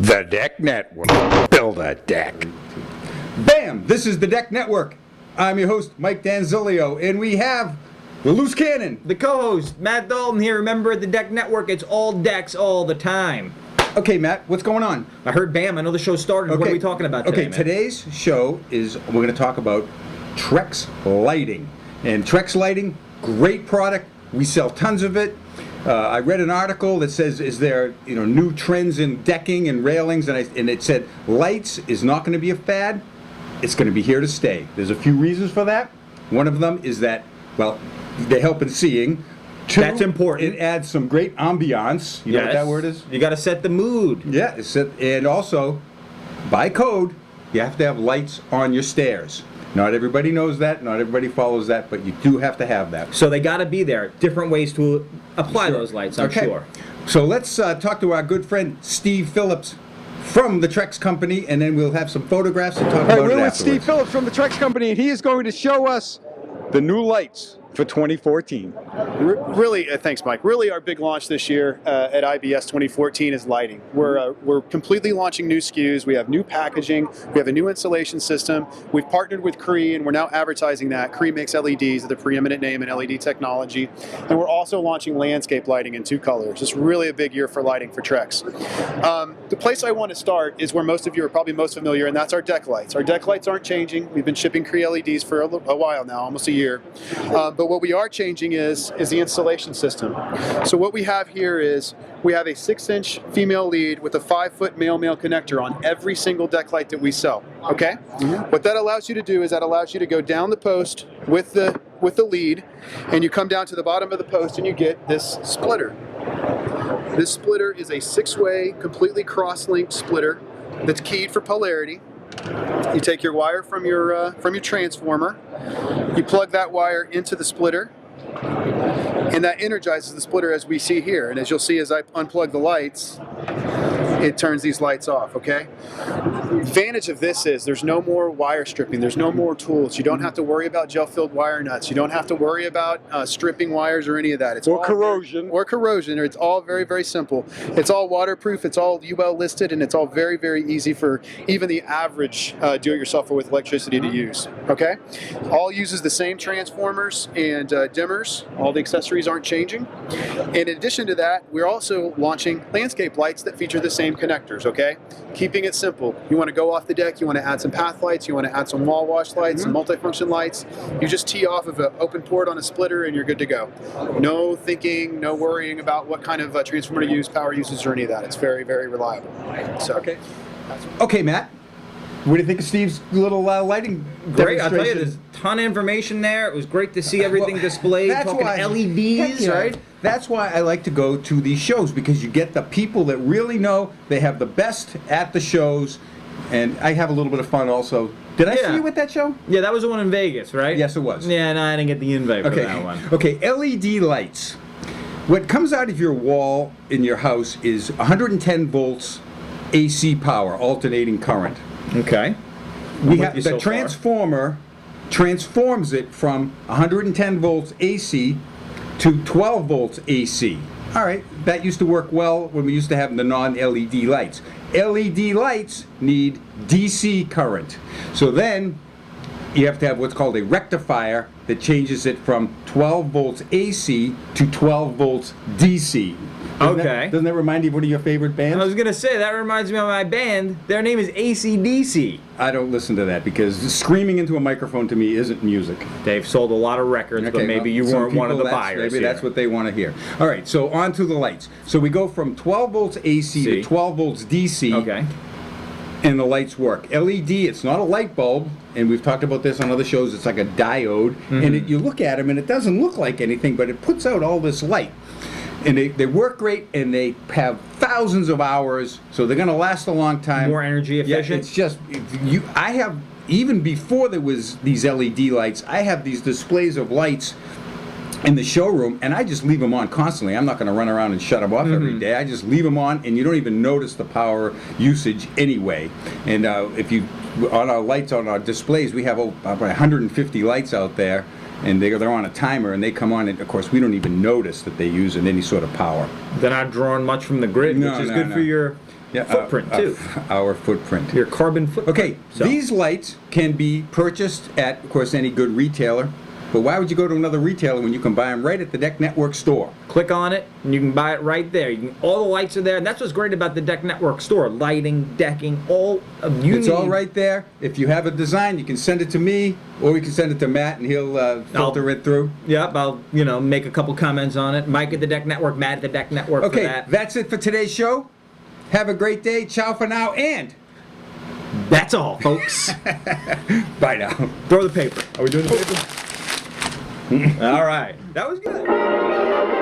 The Deck Network. Build a deck. Bam! This is the Deck Network. I'm your host, Mike Danzilio, and we have the loose cannon. The co-host, Matt Dalton here. Remember, at the Deck Network, it's all decks all the time. Okay, Matt, what's going on? I heard bam. I know the show started. Okay. What are we talking about today, Okay, today's show is we're going to talk about Trex Lighting. And Trex Lighting, great product. We sell tons of it. I read an article that says, is there new trends in decking and railings, and it said lights is not going to be a fad. It's going to be here to stay. There's a few reasons for that. One of them is that, well, they help in seeing. Two, that's important. It adds some great ambiance. You know what that word is? You got to set the mood. Yeah, and also, by code, you have to have lights on your stairs. Not everybody knows that, not everybody follows that, but you do have to have that. So they got to be there. Different ways to apply those lights, I'm sure. So let's talk to our good friend Steve Phillips from the Trex Company, and then we'll have some photographs and talk about it afterwards. We're with Steve Phillips from the Trex Company, and he is going to show us the new lights for 2014. Really, thanks, Mike. Really, our big launch this year at IBS 2014 is lighting. We're completely launching new SKUs. We have new packaging. We have a new installation system. We've partnered with Cree, and we're now advertising that. Cree makes LEDs, the preeminent name in LED technology. And we're also launching landscape lighting in 2 colors. It's really a big year for lighting for Trex. The place I want to start is where most of you are probably most familiar, and that's our deck lights. Our deck lights aren't changing. We've been shipping Cree LEDs for a while now, almost a year. But what we are changing is the installation system. So what we have here is we have a 6-inch female lead with a 5-foot male-male connector on every single deck light that we sell. Okay? Mm-hmm. What that allows you to do is that allows you to go down the post with the lead, and you come down to the bottom of the post and you get this splitter. This splitter is a 6-way, completely cross-linked splitter that's keyed for polarity. You take your wire from your transformer, you plug that wire into the splitter, and that energizes the splitter as we see here. And as you'll see as I unplug the lights, it turns these lights off, okay? The advantage of this is there's no more wire stripping, there's no more tools. You don't have to worry about gel-filled wire nuts. You don't have to worry about stripping wires or any of that. Or corrosion. It's all very, very simple. It's all waterproof, it's all UL listed, and it's all very, very easy for even the average do-it-yourselfer with electricity to use, okay? All uses the same transformers and dimmers. All the accessories aren't changing. And in addition to that, we're also launching landscape lights that feature the same connectors, okay? Keeping it simple. You want to go off the deck, you want to add some path lights, you want to add some wall wash lights, some multifunction lights. You just tee off of an open port on a splitter and you're good to go. No thinking, no worrying about what kind of transformer to use, power usage, or any of that. It's very, very reliable. So, Okay, Matt. What do you think of Steve's little lighting Great. I'll demonstration? tell you, there's a ton of information there. It was great to see everything displayed. Talking LEDs, right? That's why I like to go to these shows, because you get the people that really know. They have the best at the shows, and I have a little bit of fun also. Did I see you at that show? Yeah, that was the one in Vegas, right? Yes, it was. Yeah, no, I didn't get the invite for that one. Okay, LED lights. What comes out of your wall in your house is 110 volts AC power, alternating current. Okay. We have the transformer transforms it from 110 volts AC to 12 volts AC. All right, that used to work well when we used to have the non-LED lights. LED lights need DC current. So then you have to have what's called a rectifier that changes it from 12 volts AC to 12 volts DC. Doesn't that remind you of one of your favorite bands? I was going to say, that reminds me of my band. Their name is AC/DC. I don't listen to that because screaming into a microphone to me isn't music. They've sold a lot of records, but maybe you weren't one of the buyers. Maybe that's what they want to hear. All right, so on to the lights. So we go from 12 volts AC to 12 volts DC. Okay. And the lights work. LED, it's not a light bulb, and we've talked about this on other shows, it's like a diode, and you look at them and it doesn't look like anything, but it puts out all this light. And they work great, and they have thousands of hours, so they're going to last a long time. More energy efficient. Yeah, it's just, I have, even before there was these LED lights, I have these displays of lights in the showroom, and I just leave them on constantly. I'm not going to run around and shut them off every day. I just leave them on, and you don't even notice the power usage anyway. And if you, on our lights, on our displays, we have about 150 lights out there, and they're on a timer, and they come on, and of course we don't even notice that they use any sort of power. They're not drawing much from the grid, which is good for your footprint too. Our footprint. Your carbon footprint. Okay, So, these lights can be purchased at, of course, any good retailer. But why would you go to another retailer when you can buy them right at the Deck Network store? click on it and you can buy it right there. All the lights are there, and that's what's great about the Deck Network store. Lighting, decking, all of you It's need. all right there. If you have a design, you can send it to me, or you can send it to Matt, and he'll filter it through. Yep, I'll make a couple comments on it. Mike at the Deck Network, Matt at the Deck Network. Okay, for that. that's it for today's show. Have a great day. Ciao for now, and That's all, folks. bye now. Throw the paper. Are we doing the paper? All right. That was good.